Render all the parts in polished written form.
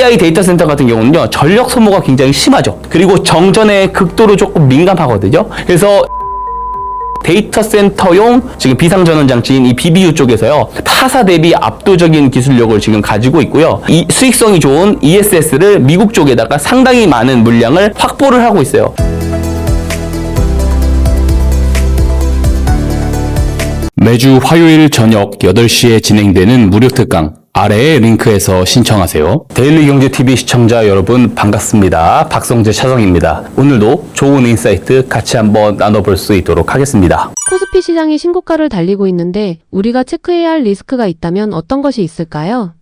AI 데이터 센터 같은 경우는요, 전력 소모가 굉장히 심하죠. 그리고 정전에 극도로 조금 민감하거든요. 그래서 데이터 센터용 지금 비상전원 장치인 이 BBU 쪽에서요, 타사 대비 압도적인 기술력을 지금 가지고 있고요. 이 수익성이 좋은 ESS를 미국 쪽에다가 상당히 많은 물량을 확보를 하고 있어요. 매주 화요일 저녁 8시에 진행되는 무료 특강 아래의 링크에서 신청하세요. 데일리경제TV 시청자 여러분 반갑습니다. 박성재 차성입니다. 오늘도 좋은 인사이트 같이 한번 나눠볼 수 있도록 하겠습니다. 코스피 시장이 신고가를 달리고 있는데 우리가 체크해야 할 리스크가 있다면 어떤 것이 있을까요?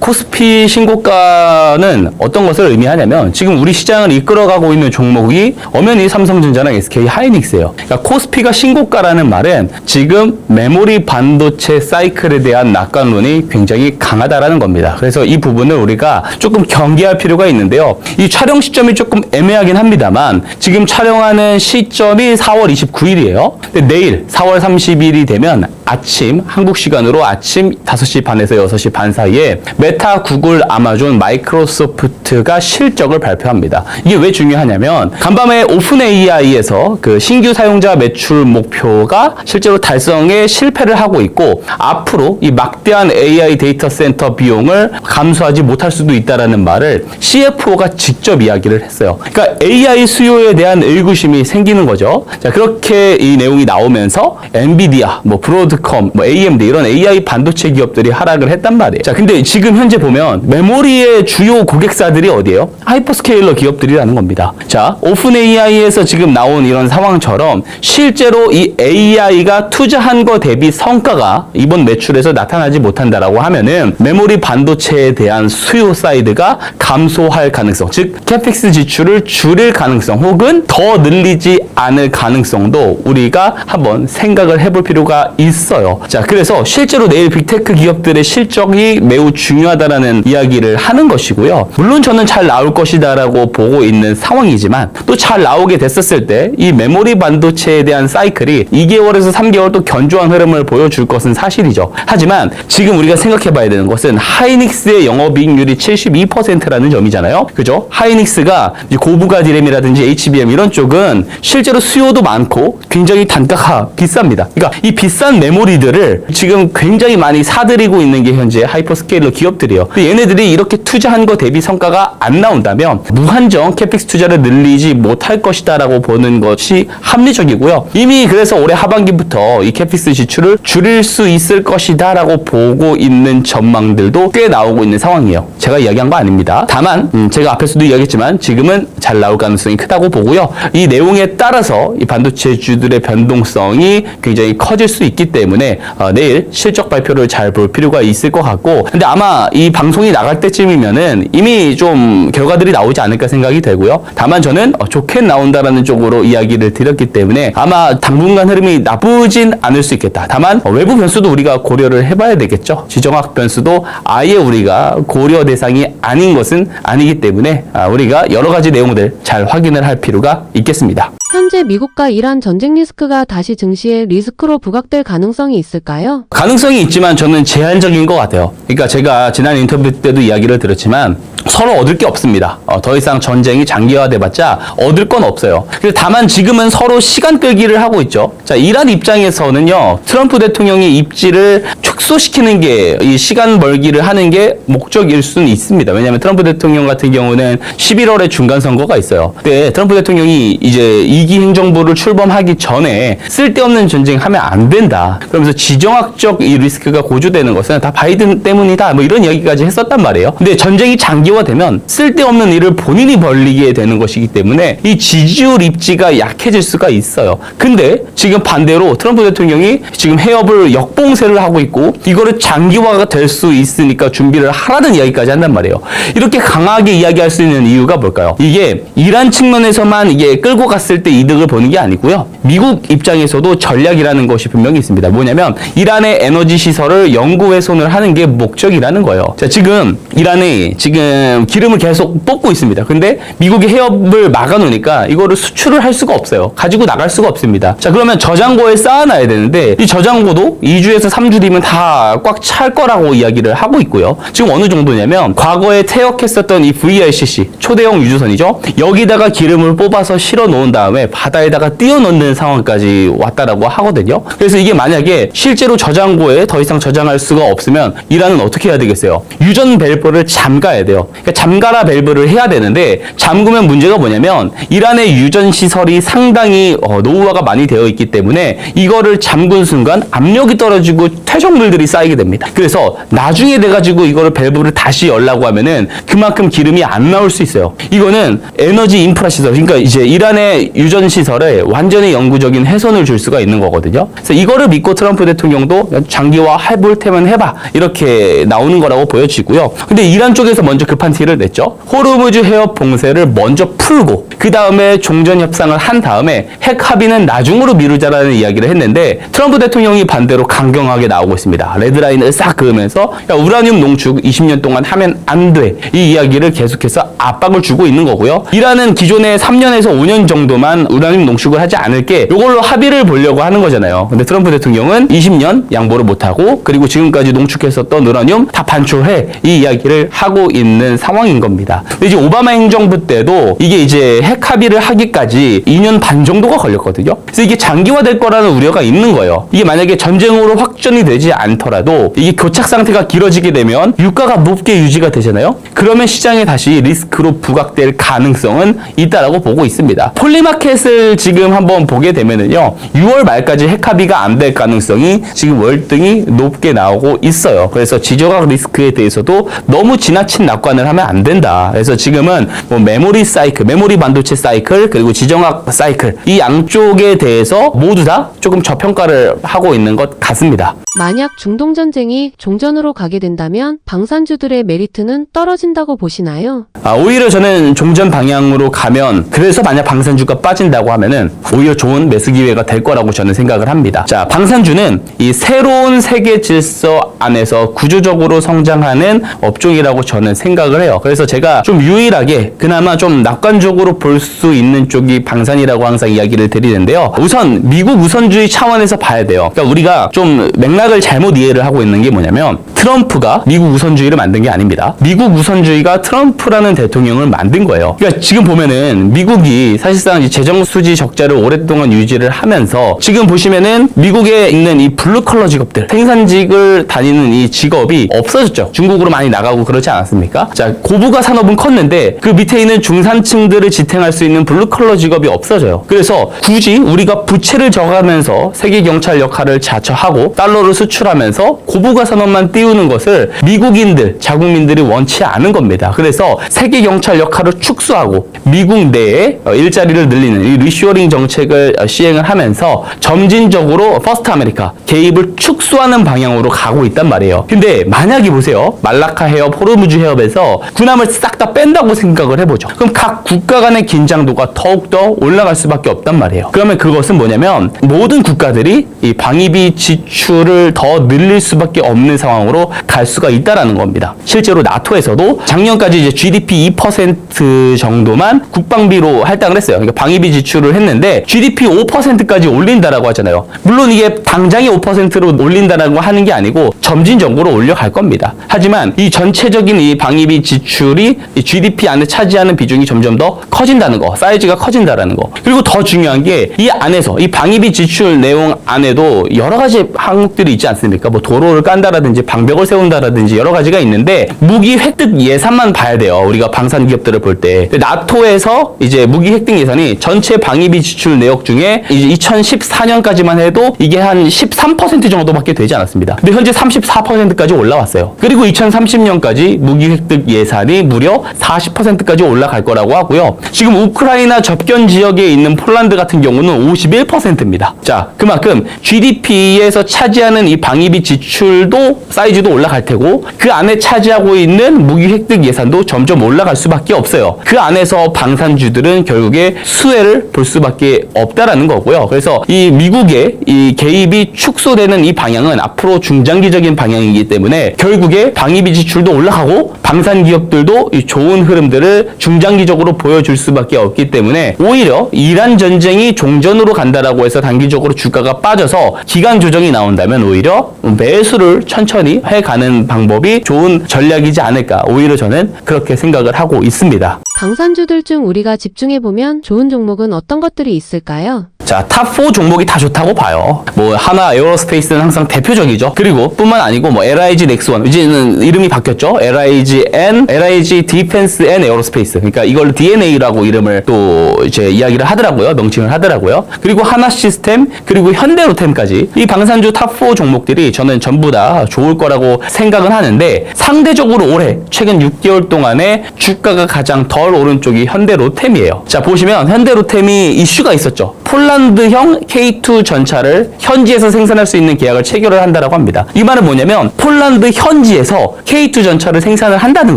코스피 신고가는 어떤 것을 의미하냐면 지금 우리 시장을 이끌어가고 있는 종목이 엄연히 삼성전자랑 SK하이닉스예요. 그러니까 코스피가 신고가라는 말은 지금 메모리 반도체 사이클에 대한 낙관론이 굉장히 강하다라는 겁니다. 그래서 이 부분을 우리가 조금 경계할 필요가 있는데요. 이 촬영 시점이 조금 애매하긴 합니다만 지금 촬영하는 시점이 4월 29일이에요. 근데 내일 4월 30일이 되면 아침, 한국 시간으로 아침 5시 반에서 6시 반 사이에 메타, 구글, 아마존, 마이크로소프트가 실적을 발표합니다. 이게 왜 중요하냐면 간밤에 오픈 AI에서 그 신규 사용자 매출 목표가 실제로 달성에 실패를 하고 있고 앞으로 이 막대한 AI 데이터 센터 비용을 감수하지 못할 수도 있다라는 말을 CFO가 직접 이야기를 했어요. 그러니까 AI 수요에 대한 의구심이 생기는 거죠. 자, 그렇게 이 내용이 나오면서 엔비디아, 브로드컴, AMD 이런 AI 반도체 기업들이 하락을 했단 말이에요. 자, 근데 지금 현재 보면 메모리의 주요 고객사들이 어디예요? 하이퍼스케일러 기업들이라는 겁니다. 자, 오픈 AI에서 지금 나온 이런 상황처럼 실제로 이 AI가 투자한 거 대비 성과가 이번 매출에서 나타나지 못한다라고 하면은 메모리 반도체에 대한 수요 사이드가 감소할 가능성, 즉 캐펙스 지출을 줄일 가능성 혹은 더 늘리지 않을 가능성도 우리가 한번 생각을 해볼 필요가 있어요. 자, 그래서 실제로 내일 빅테크 기업들의 실적이 매우 중요하다라는 이야기를 하는 것이고요. 물론 저는 잘 나올 것이다라고 보고 있는 상황이지만 또 잘 나오게 됐었을 때 이 메모리 반도체에 대한 사이클이 2개월에서 3개월 또 견조한 흐름을 보여줄 것은 사실이죠. 하지만 지금 우리가 생각해 봐야 되는 것은 하이닉스의 영업이익률이 72%라는 점이잖아요. 그죠? 하이닉스가 고부가 디램이라든지 HBM 이런 쪽은 실제로 수요도 많고 굉장히 단가가 비쌉니다. 그러니까 이 비싼 메모리들을 지금 굉장히 많이 사들이고 있는 게 현재 하이퍼스케일러 기업들이에요. 얘네들이 이렇게 투자한 거 대비 성과가 안 나온다면 무한정 캐펙스 투자를 늘리지 못할 것이다라고 보는 것이 합리적이고요. 이미 그래서 올해 하반기부터 이 캐펙스 지출을 줄일 수 있을 것이다라고 보고 있는 전망들도 꽤 나오고 있는 상황이에요. 제가 이야기한 거 아닙니다. 다만 제가 앞에서도 이야기했지만 지금은 잘 나올 가능성이 크다고 보고요. 이 내용에 따라서 이 반도체주들의 변동성이 굉장히 커질 수 있기 때문에 내일 실적 발표를 잘 볼 필요가 있을 것 같고, 근데 아마 이 방송이 나갈 때쯤이면은 이미 좀 결과들이 나오지 않을까 생각이 되고요. 다만 저는 좋게 나온다라는 쪽으로 이야기를 드렸기 때문에 아마 당분간 흐름이 나쁘진 않을 수 있겠다. 다만 외부 변수도 우리가 고려를 해봐야 되겠죠. 지정학 변수도 아예 우리가 고려 대상이 아닌 것은 아니기 때문에 우리가 여러 가지 내용들 잘 확인을 할 필요가 있겠습니다. 현재 미국과 이란 전쟁 리스크가 다시 증시에 리스크로 부각될 가능성이 있을까요? 가능성이 있지만 저는 제한적인 것 같아요. 그러니까 제가 지난 인터뷰 때도 이야기를 드렸지만 서로 얻을 게 없습니다. 더 이상 전쟁이 장기화돼봤자 얻을 건 없어요. 그래서 다만 지금은 서로 시간 끌기를 하고 있죠. 자, 이란 입장에서는요, 트럼프 대통령이 입지를 축소시키는 게 이 시간 벌기를 하는 게 목적일 수는 있습니다. 왜냐하면 트럼프 대통령 같은 경우는 11월에 중간 선거가 있어요. 그때 트럼프 대통령이 이제 2기 행정부를 출범하기 전에 쓸데없는 전쟁하면 안 된다. 그러면서 지정학적 이 리스크가 고조되는 것은 다 바이든 때문이다. 이런 이야기까지 했었단 말이에요. 근데 전쟁이 장기화되면 쓸데없는 일을 본인이 벌리게 되는 것이기 때문에 이 지지율 입지가 약해질 수가 있어요. 근데 지금 반대로 트럼프 대통령이 지금 해협을 역봉쇄를 하고 있고 이거를 장기화가 될 수 있으니까 준비를 하라는 이야기까지 한단 말이에요. 이렇게 강하게 이야기할 수 있는 이유가 뭘까요? 이게 이란 측면에서만 이게 끌고 갔을 때 이득을 보는 게 아니고요. 미국 입장에서도 전략이라는 것이 분명히 있습니다. 뭐냐면 이란의 에너지 시설을 영구 훼손을 하는 게 목적이라는 거예요. 자, 지금 이란이 지금 기름을 계속 뽑고 있습니다. 근데 미국이 해협을 막아놓으니까 이거를 수출을 할 수가 없어요. 가지고 나갈 수가 없습니다. 자, 그러면 저장고에 쌓아놔야 되는데 이 저장고도 2주에서 3주 뒤면 다 꽉 찰 거라고 이야기를 하고 있고요. 지금 어느 정도냐면 과거에 퇴역했었던 이 VLCC 초대형 유조선이죠. 여기다가 기름을 뽑아서 실어 놓은 다음에 바다에다가 띄워 넣는 상황까지 왔다라고 하거든요. 그래서 이게 만약에 실제로 저장고에 더 이상 저장할 수가 없으면 이란은 어떻게 해야 되겠어요? 유전 밸브를 잠가야 돼요. 그러니까 잠가라 밸브를 해야 되는데 잠그면 문제가 뭐냐면 이란의 유전 시설이 상당히 노후화가 많이 되어 있기 때문에 이거를 잠근 순간 압력이 떨어지고 퇴적물들이 쌓이게 됩니다. 그래서 나중에 돼가지고 이거를 밸브를 다시 열라고 하면은 그만큼 기름이 안 나올 수 있어요. 이거는 에너지 인프라 시설, 그러니까 이제 이란의 유전 시설에 완전히 영구적인 훼손을 줄 수가 있는 거거든요. 그래서 이거를 믿고 트럼프 대통령도 장기화 해볼 테면 해봐 이렇게 나오는 거라고 보여지고요. 근데 이란 쪽에서 먼저 급한 티를 냈죠. 호르무즈 해협 봉쇄를 먼저 풀고 그 다음에 종전 협상을 한 다음에 핵 합의는 나중으로 미루자라는 이야기를 했는데 트럼프 대통령이 반대로 강경하게 나오고 있습니다. 레드라인을 싹 그으면서 야, 우라늄 농축 20년 동안 하면 안 돼. 이 이야기를 계속해서 압박을 주고 있는 거고요. 이란은 기존에 3년에서 5년 정도만 우라늄 농축을 하지 않을게 이걸로 합의를 보려고 하는 거잖아요. 근데 트럼프 대통령은 20년 양보를 못하고 그리고 지금까지 농축했었던 우라늄 다 반출해 이 이야기를 하고 있는 상황인 겁니다. 근데 이제 오바마 행정부 때도 이게 이제 핵 합의를 하기까지 2년 반 정도가 걸렸거든요. 그래서 이게 장기화될 거라는 우려가 있는 거예요. 이게 만약에 전쟁으로 확전이 되지 않더라도 이게 교착 상태가 길어지게 되면 유가가 높게 유지가 되잖아요. 그러면 시장에 다시 리스크로 부각될 가능성은 있다라고 보고 있습니다. 폴리마켓을 지금 한번 보게 되면은요, 6월 말까지 핵 합의가 안 될 가능성이 지금 월등히 높게 나오고 있어요. 그래서 지정학 리스크에 대해서도 너무 지나친 낙관을 하면 안 된다. 그래서 지금은 뭐 메모리 사이클, 메모리 반도체 사이클, 그리고 지정학 사이클 이 양쪽에 대해서 모두 다 조금 저평가를 하고 있는 것 같습니다. 만약 중동전쟁이 종전으로 가게 된다면 방산주들의 메리트는 떨어진다고 보시나요? 오히려 저는 종전 방향으로 가면 그래서 만약 방산주가 빠진다고 하면은 오히려 좋은 매수 기회가 될 거라고 저는 생각을 합니다. 자, 방산주는 이 새로운 세계 질서 안에서 구조적으로 성장하는 업종이라고 저는 생각을 해요. 그래서 제가 좀 유일하게 그나마 좀 낙관적으로 볼 수 있는 쪽이 방산이라고 항상 이야기를 드리는데요. 우선 미국 우선주의 차원에서 봐야 돼요. 그러니까 우리가 좀 맥락을 잘못 이해를 하고 있는 게 뭐냐면 트럼프가 미국 우선주의를 만든 게 아닙니다. 미국 우선주의가 트럼프라는 대통령을 만든 거예요. 그러니까 지금 보면은 미국이 사실상 재정 수지 적자를 오랫동안 유지를 하면서 지금 보시면은 미국에 있는 이 블루 컬러 직업들, 생산직을 다니는 이 직업이 없어졌죠. 중국으로 많이 나가고 그렇지 않았습니까? 자, 고부가 산업은 컸는데 그 밑에 있는 중산층들을 지탱할 수 있는 블루 컬러 직업이 없어져요. 그래서 굳이 우리가 부채를 져가면서 세계 경찰 역할을 자처하고 달러를 수출하면서 고부가 산업만 띄우는 것을 미국인들, 자국민들이 원치 않은 겁니다. 그래서 세계 경찰 역할을 축소하고 미국 내에 일자리를 늘리는 이 리쇼어링 정책을 시행을 하면서 점진적으로 퍼스트 아메리카 개입을 축소하는 방향으로 가고 있단 말이에요. 근데 만약에 보세요. 말라카 해협, 호르무즈 해협에서 군함을 싹 다 뺀다고 생각을 해보죠. 그럼 각 국가 간의 긴장도가 더욱더 올라갈 수밖에 없단 말이에요. 그러면 그것은 뭐냐면 모든 국가들이 이 방위비 지출을 더 늘릴 수밖에 없는 상황으로 갈 수가 있다라는 겁니다. 실제로 나토에서도 작년까지 이제 GDP 2% 정도만 국방비로 할당을 했어요. 그러니까 방위비 지출을 했는데 GDP 5%까지 올린다라고 하잖아요. 물론 이게 당장에 5%로 올린다라고 하는 게 아니고 점진적으로 올려갈 겁니다. 하지만 이 전체적인 이 방위비 지출이 이 GDP 안에 차지하는 비중이 점점 더 커진다는 거, 사이즈가 커진다라는 거. 그리고 더 중요한 게 이 안에서 이 방위비 지출 내용 안에도 여러 가지 항목들이 있지 않습니까? 뭐 도로를 깐다라든지 방벽을 세운다라든지 여러 가지가 있는데 무기 획득 예산만 봐야 돼요. 우리가 방산 기업들을 볼 때. 나토에서 이제 무기 획득 예산이 전체 방위비 지출 내역 중에 이제 2014년까지만 해도 이게 한 13% 정도밖에 되지 않았습니다. 근데 현재 34%까지 올라왔어요. 그리고 2030년까지 무기 획득 예산이 무려 40%까지 올라갈 거라고 하고요. 지금 우크라이나 접견 지역에 있는 폴란드 같은 경우는 51%입니다. 자, 그만큼 GDP에서 차지하는 이 방위비 지출도 사이즈도 에너지도 올라갈 테고 그 안에 차지하고 있는 무기 획득 예산도 점점 올라갈 수밖에 없어요. 그 안에서 방산주들은 결국에 수혜를 볼 수밖에 없다라는 거고요. 그래서 이 미국의 이 개입이 축소되는 이 방향은 앞으로 중장기적인 방향이기 때문에 결국에 방위비 지출도 올라가고 방산 기업들도 이 좋은 흐름들을 중장기적으로 보여줄 수밖에 없기 때문에 오히려 이란 전쟁이 종전으로 간다라고 해서 단기적으로 주가가 빠져서 기간 조정이 나온다면 오히려 매수를 천천히 해가는 방법이 좋은 전략이지 않을까, 오히려 저는 그렇게 생각을 하고 있습니다. 방산주들 중 우리가 집중해보면 좋은 종목은 어떤 것들이 있을까요? 자, 탑4 종목이 다 좋다고 봐요. 뭐 하나 에어로스페이스는 항상 대표적이죠. 그리고 뿐만 아니고 뭐 LIG 넥스원, 이제는 이름이 바뀌었죠. LIG 디펜스 앤 에어로스페이스. 그러니까 이걸 DNA라고 이름을 또 이제 이야기를 하더라고요. 명칭을 하더라고요. 그리고 하나 시스템, 그리고 현대로템까지 이 방산주 탑4 종목들이 저는 전부 다 좋을 거라고 생각은 하는데, 상대적으로 올해 최근 6개월 동안에 주가가 가장 덜 오른 쪽이 현대로템이에요. 자, 보시면 현대로템이 이슈가 있었죠. 폴란드형 K2 전차를 현지에서 생산할 수 있는 계약을 체결을 한다라고 합니다. 이 말은 뭐냐면 폴란드 현지에서 K2 전차를 생산을 한다는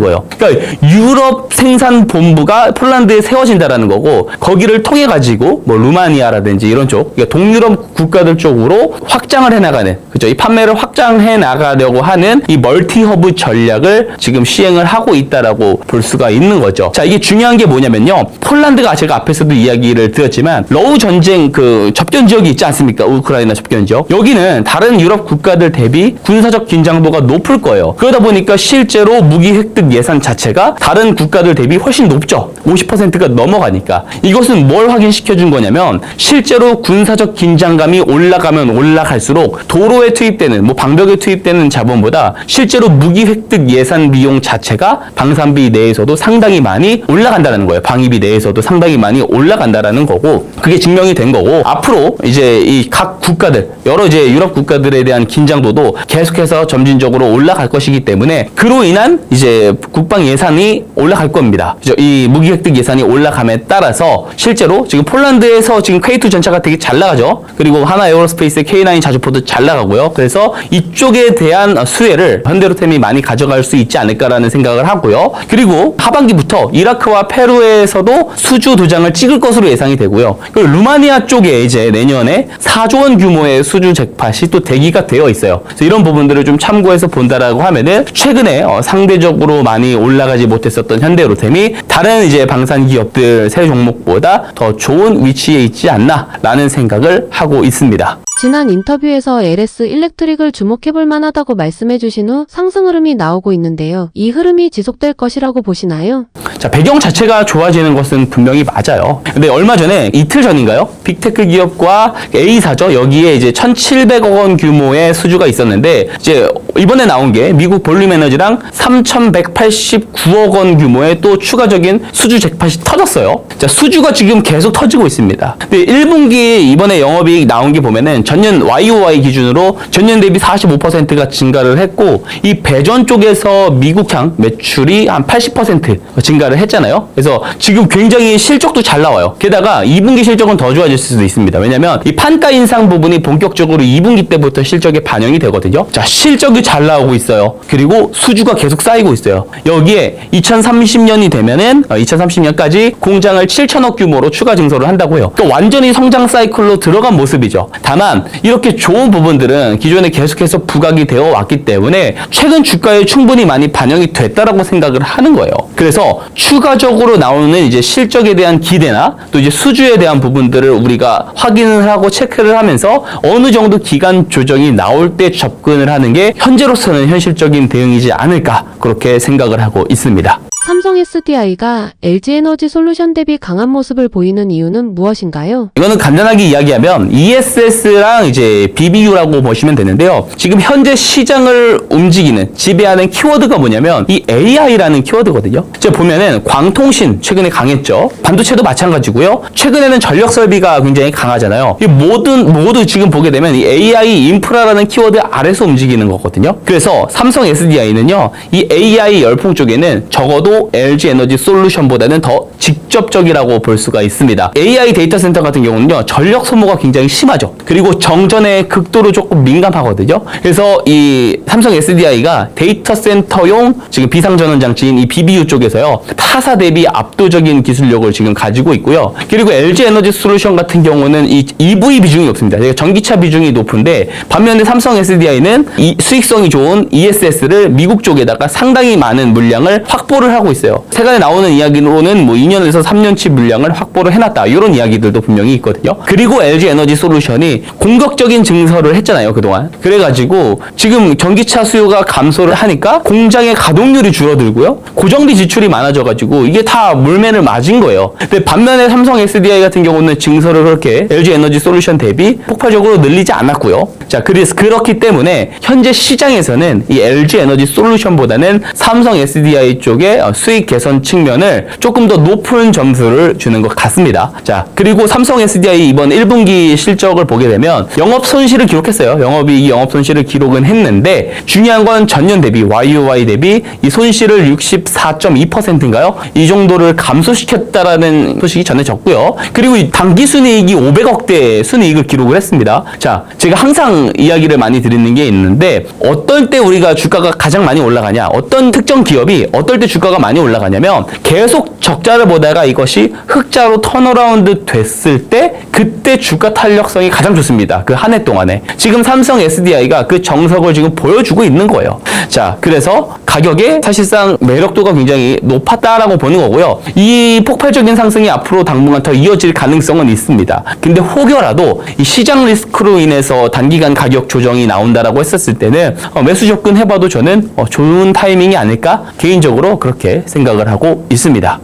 거예요. 그러니까 유럽 생산 본부가 폴란드에 세워진다라는 거고, 거기를 통해 가지고 뭐 루마니아라든지 이런 쪽, 그러니까 동유럽 국가들 쪽으로 확장을 해 나가는, 그죠? 이 판매를 확장해 나가려고 하는 이 멀티 허브 전략을 지금 시행을 하고 있다라고 볼 수가 있는 거죠. 자, 이게 중요한 게 뭐냐면요. 폴란드가 제가 앞에서도 이야기를 드렸지만 러우 전쟁 그 접견 지역이 있지 않습니까? 우크라이나 접견 지역. 여기는 다른 유럽 국가들 대비 군사적 긴장도가 높을 거예요. 그러다 보니까 실제로 무기 획득 예산 자체가 다른 국가들 대비 훨씬 높죠. 50%가 넘어가니까. 이것은 뭘 확인시켜 준 거냐면, 실제로 군사적 긴장감이 올라가면 올라갈수록 도로에 투입되는, 뭐 방벽에 투입되는 자본보다 실제로 무기 획득 예산 비용 자체가 방산비 내에서도 상당히 많이 올라간다는 거예요. 방위비 내에서도 상당히 많이 올라간다라는 거고, 그게 증명이 된 거고, 앞으로 이제 이 각 국가들, 여러 이제 유럽 국가들에 대한 긴장도도 계속해서 점진적으로 올라갈 것이기 때문에 그로 인한 이제 국방 예산이 올라갈 겁니다. 이 무기 획득 예산이 올라감에 따라서 실제로 지금 폴란드에서 지금 K2 전차가 되게 잘 나가죠. 그리고 하나 에어로스페이스의 K9 자주포도 잘 나가고요. 그래서 이쪽에 대한 수혜를 현대로템이 많이 가져갈 수 있지 않을까라는 생각을 하고요. 그리고 하반기부터 이라크와 페루에서도 수주 도장을 찍을 것으로 예상이 되고요. 그리고 루마니아 쪽에 이제 내년에 4조 원 규모의 수주 잭팟이 또 대기가 되어 있어요. 그래서 이런 부분들을 좀 참고해서 본다라고 하면은 최근에 상대적으로 많이 올라가지 못했었던 현대로템이 다른 이제 방산 기업들 세 종목보다 더 좋은 위치에 있지 않나라는 생각을 하고 있습니다. 지난 인터뷰에서 LS 일렉트릭을 주목해볼 만하다고 말씀해주신 후 상승 흐름이 나오고 있는데요. 이 흐름이 지속될 것이라고 보시나요? 자, 배경 자체가 좋아지는 것은 분명히 맞아요. 근데 얼마 전에, 이틀 전인가요? 빅테크 기업과 A사죠. 여기에 이제 1,700억 원 규모의 수주가 있었는데, 이제 이번에 나온 게 미국 볼륨 에너지랑 3,189억 원 규모의 또 추가적인 수주 잭팟이 터졌어요. 자, 수주가 지금 계속 터지고 있습니다. 근데 1분기 이번에 영업이익 나온 게 보면은 전년 YOY 기준으로 전년 대비 45%가 증가를 했고, 이 배전 쪽에서 미국향 매출이 한 80% 증가를 했잖아요. 그래서 지금 굉장히 실적도 잘 나와요. 게다가 2분기 실적은 더 좋아질 수도 있습니다. 왜냐면 이 판가 인상 부분이 본격적으로 2분기 때부터 실적에 반영이 되거든요. 자, 실적이 잘 나오고 있어요. 그리고 수주가 계속 쌓이고 있어요. 여기에 2030년이 되면은 2030년까지 공장을 7천억 규모로 추가 증설을 한다고 해요. 그러니까 완전히 성장 사이클로 들어간 모습이죠. 다만 이렇게 좋은 부분들은 기존에 계속해서 부각이 되어 왔기 때문에 최근 주가에 충분히 많이 반영이 됐다라고 생각을 하는 거예요. 그래서 추가적으로 나오는 이제 실적에 대한 기대나 또 이제 수주에 대한 부분들을 우리가 확인을 하고 체크를 하면서 어느 정도 기간 조정이 나올 때 접근을 하는 게 현재로서는 현실적인 대응이지 않을까, 그렇게 생각을 하고 있습니다. 삼성 SDI가 LG에너지 솔루션 대비 강한 모습을 보이는 이유는 무엇인가요? 이거는 간단하게 이야기하면 ESS랑 이제 BBU라고 보시면 되는데요. 지금 현재 시장을 움직이는, 지배하는 키워드가 뭐냐면 이 AI라는 키워드거든요. 제가 보면은 광통신 최근에 강했죠. 반도체도 마찬가지고요. 최근에는 전력 설비가 굉장히 강하잖아요. 이 모두 지금 보게 되면 이 AI 인프라라는 키워드 아래서 움직이는 거거든요. 그래서 삼성 SDI는요, 이 AI 열풍 쪽에는 적어도 경우 LG 에너지 솔루션보다는 더 직접적이라고 볼 수가 있습니다. AI 데이터 센터 같은 경우는요, 전력 소모가 굉장히 심하죠. 그리고 정전에 극도로 조금 민감하거든요. 그래서 이 삼성 SDI가 데이터 센터용 지금 비상전원 장치인 이 BBU 쪽에서요, 타사 대비 압도적인 기술력을 지금 가지고 있고요. 그리고 LG 에너지 솔루션 같은 경우는 이 EV 비중이 높습니다. 전기차 비중이 높은데, 반면에 삼성 SDI는 이 수익성이 좋은 ESS를 미국 쪽에다가 상당히 많은 물량을 확보를 하고 있어요. 세간에 나오는 이야기로는 뭐 2년에서 3년치 물량을 확보를 해놨다, 이런 이야기들도 분명히 있거든요. 그리고 LG 에너지 솔루션이 공격적인 증설을 했잖아요, 그동안. 그래가지고 지금 전기차 수요가 감소를 하니까 공장의 가동률이 줄어들고요, 고정비 지출이 많아져가지고 이게 다 물매를 맞은 거예요. 근데 반면에 삼성 SDI 같은 경우는 증설을 그렇게 LG 에너지 솔루션 대비 폭발적으로 늘리지 않았고요. 자, 그래서 그렇기 때문에 현재 시장에서는 이 LG 에너지 솔루션보다는 삼성 SDI 쪽의 수익 개선 측면을 조금 더 높은 점수를 주는 것 같습니다. 자, 그리고 삼성 SDI 이번 1분기 실적을 보게 되면 영업 손실을 기록했어요. 영업이익, 영업 손실을 기록은 했는데, 중요한 건 전년 대비 YOY 대비 이 손실을 64.2%인가요? 이 정도를 감소시켰다라는 소식이 전해졌고요. 그리고 이 당기 순이익이 500억대 순이익을 기록을 했습니다. 자, 제가 항상 이야기를 많이 드리는 게 있는데, 어떨 때 우리가 주가가 가장 많이 올라가냐, 어떤 특정 기업이 어떨 때 주가가 많이 올라가냐면, 계속 적자를 보다가 이것이 흑자로 턴어라운드 됐을 때, 그때 주가 탄력성이 가장 좋습니다. 그 한 해 동안에. 지금 삼성 SDI가 그 정석을 지금 보여주고 있는 거예요. 자, 그래서 가격에 사실상 매력도가 굉장히 높았다라고 보는 거고요. 이 폭발적인 상승이 앞으로 당분간 더 이어질 가능성은 있습니다. 근데 혹여라도 이 시장 리스크로 인해서 단기간 가격 조정이 나온다라고 했었을 때는 매수 접근해봐도 저는 좋은 타이밍이 아닐까, 개인적으로 그렇게 생각을 하고 있습니다.